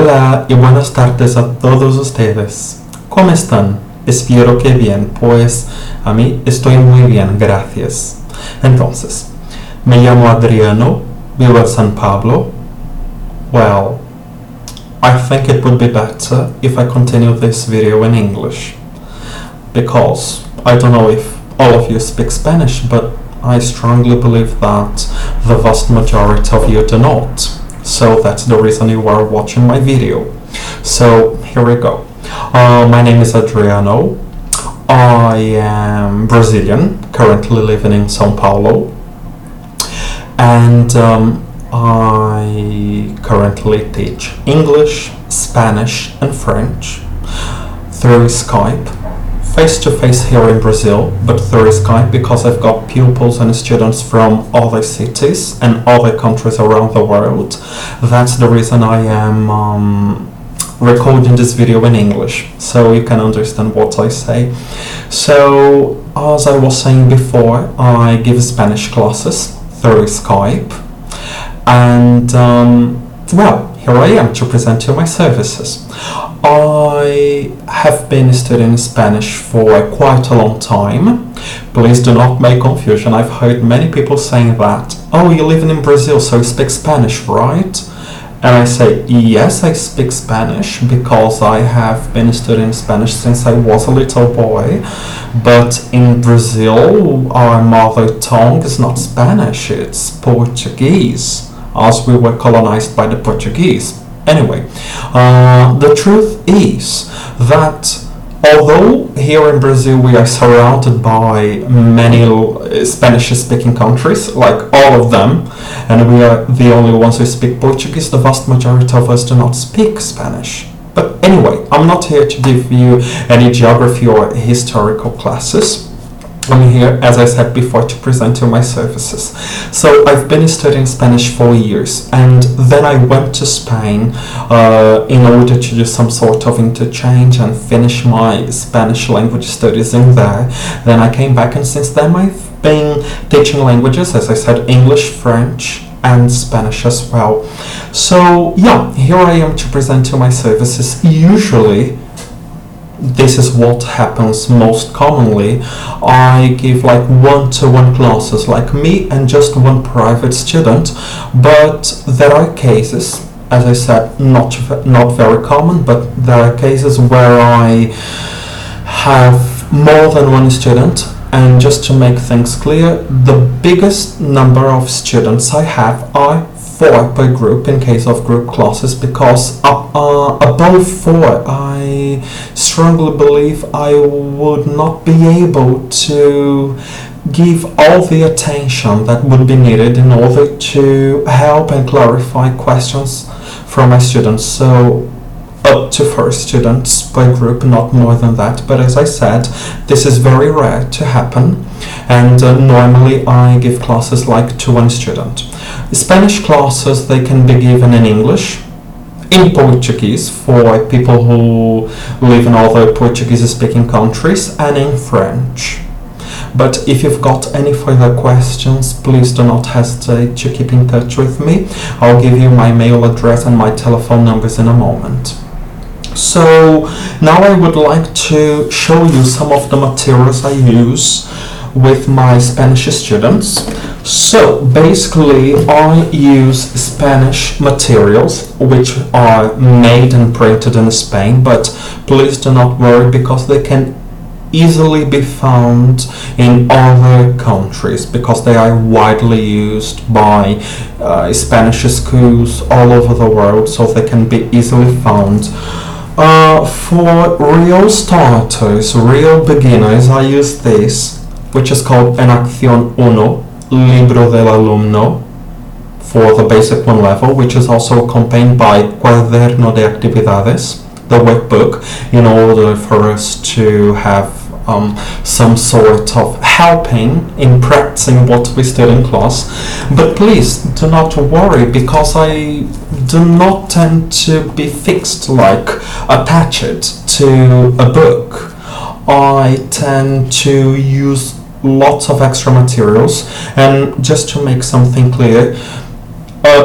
Hola y buenas tardes a todos ustedes. ¿Cómo están? Espero que bien, pues a mí estoy muy bien, gracias. Entonces, me llamo Adriano, vivo en San Pablo. Well, I think it would be better if I continue this video in English, because I don't know if all of you speak Spanish, but I strongly believe that the vast majority of you do not. So that's the reason you are watching my video. So here we go. My name is Adriano. I am Brazilian, currently living in São Paulo, and I currently teach English, Spanish and French through Skype, face-to-face here in Brazil, but through Skype because I've got pupils and students from other cities and other countries around the world. That's the reason I am recording this video in English, so you can understand what I say. So, as I was saying before, I give Spanish classes through Skype, and well, here I am to present you my services. I have been studying Spanish for quite a long time. Please do not make confusion. I've heard many people saying that, oh, you live in Brazil, so you speak Spanish, right? And I say, yes, I speak Spanish because I have been studying Spanish since I was a little boy. But in Brazil, our mother tongue is not Spanish, it's Portuguese, as we were colonized by the Portuguese. Anyway, the truth is that although here in Brazil we are surrounded by many Spanish-speaking countries, like all of them, and we are the only ones who speak Portuguese, the vast majority of us do not speak Spanish. But anyway, I'm not here to give you any geography or historical classes. I'm here, as I said before, to present you my services. So I've been studying Spanish for years, and then I went to Spain in order to do some sort of interchange and finish my Spanish language studies in there. Then I came back, and since then I've been teaching languages, as I said, English, French and Spanish as well. So yeah, here I am to present you my services. Usually this is what happens most commonly. I give like one-to-one classes, like me and just one private student, but there are cases, as I said, not very common, but there are cases where I have more than one student. And just to make things clear, the biggest number of students I have are 4 per group in case of group classes, because above 4 I strongly believe I would not be able to give all the attention that would be needed in order to help and clarify questions from my students. So up to 4 students per group, not more than that, but as I said, this is very rare to happen, and normally I give classes like to 1 student. Spanish classes, they can be given in English, in Portuguese for people who live in other Portuguese-speaking countries, and in French. But if you've got any further questions, please do not hesitate to keep in touch with me. I'll give you my mail address and my telephone numbers in a moment. So now I would like to show you some of the materials I use with my Spanish students. So basically I use Spanish materials which are made and printed in Spain, but please do not worry because they can easily be found in other countries because they are widely used by Spanish schools all over the world, so they can be easily found. For real starters, real beginners, I use this, which is called En Acción 1, Libro del Alumno, for the basic 1 level, which is also accompanied by Cuaderno de Actividades, the workbook, in order for us to have some sort of helping in practicing what we study in class. But please do not worry, because I do not tend to be fixed, like attached to a book. I tend to use lots of extra materials, and just to make something clear,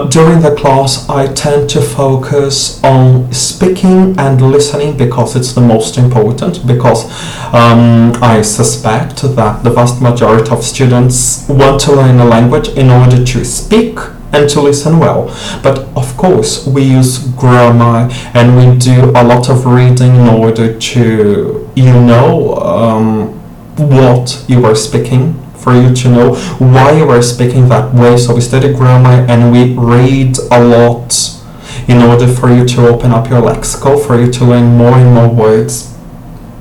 During the class, I tend to focus on speaking and listening because it's the most important, because I suspect that the vast majority of students want to learn a language in order to speak and to listen well. But of course, we use grammar and we do a lot of reading in order to, what you are speaking, for you to know why you are speaking that way. So we study grammar and we read a lot in order for you to open up your lexicon, for you to learn more and more words.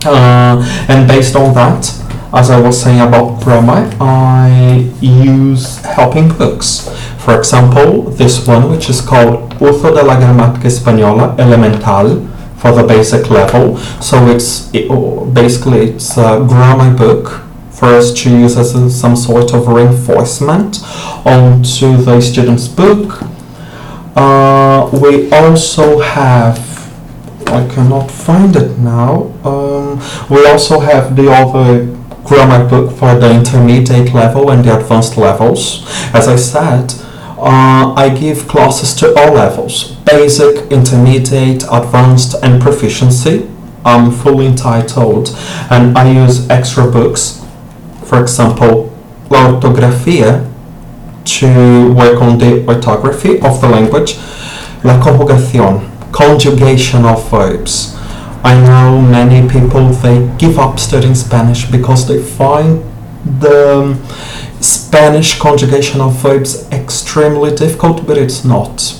And based on that, as I was saying about grammar, I use helping books. For example, this one, which is called Uso de la Gramática Española Elemental, for the basic level. So it's a grammar book for us to use as some sort of reinforcement onto the student's book. We also have, I cannot find it now, we also have the other grammar book for the intermediate level and the advanced levels. As I said, I give classes to all levels: basic, intermediate, advanced, and proficiency. I'm fully entitled, and I use extra books. For example, La Ortografía, to work on the orthography of the language. La Conjugación, conjugation of verbs. I know many people, they give up studying Spanish because they find the Spanish conjugation of verbs extremely difficult, but it's not.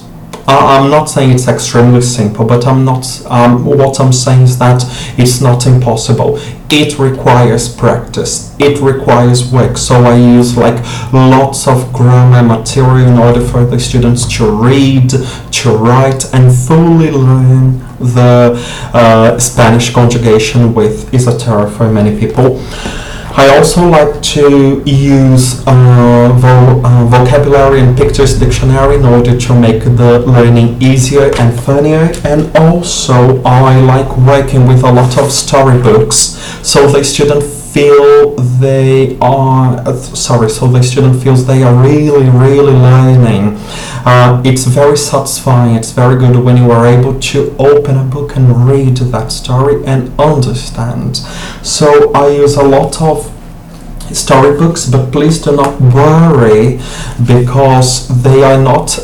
I'm not saying it's extremely simple, but what I'm saying is that it's not impossible. It requires practice. It requires work. So I use lots of grammar material in order for the students to read, to write, and fully learn the Spanish conjugation, which is a terror for many people. I also like to use vocabulary and pictures dictionary in order to make the learning easier and funnier. And also I like working with a lot of storybooks, so the student feels they are really learning. It's very satisfying, it's very good when you are able to open a book and read that story and understand. So I use a lot of storybooks, but please do not worry, because they are not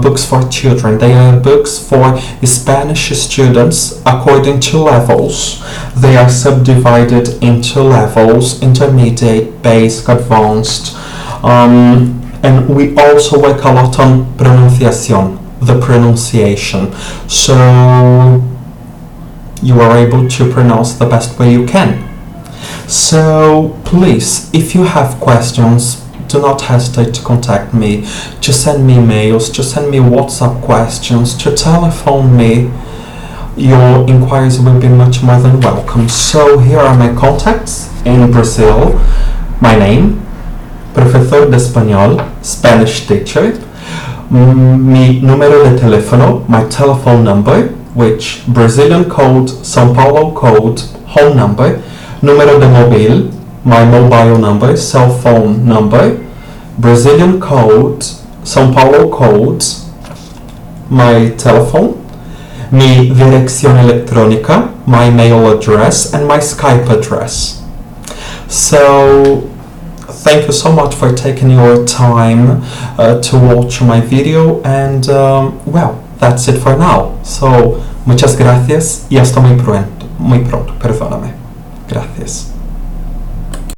books for children. They are books for Spanish students according to levels. They are subdivided into levels: intermediate, basic, advanced, and we also work a lot on pronunciación, the pronunciation, so you are able to pronounce the best way you can. So please, if you have questions, do not hesitate to contact me, to send me emails, to send me WhatsApp questions, to telephone me. Your inquiries will be much more than welcome. So here are my contacts in Brazil. My name, Professor de Español, Spanish teacher. Mi número de teléfono, my telephone number, which Brazilian code, São Paulo code, home number. Número de móvil, my mobile number, cell phone number. Brazilian code, São Paulo code, my telephone. Mi dirección electrónica, my mail address, and my Skype address. So thank you so much for taking your time to watch my video, and well, that's it for now. So muchas gracias y hasta muy pronto, perdóname. Gracias.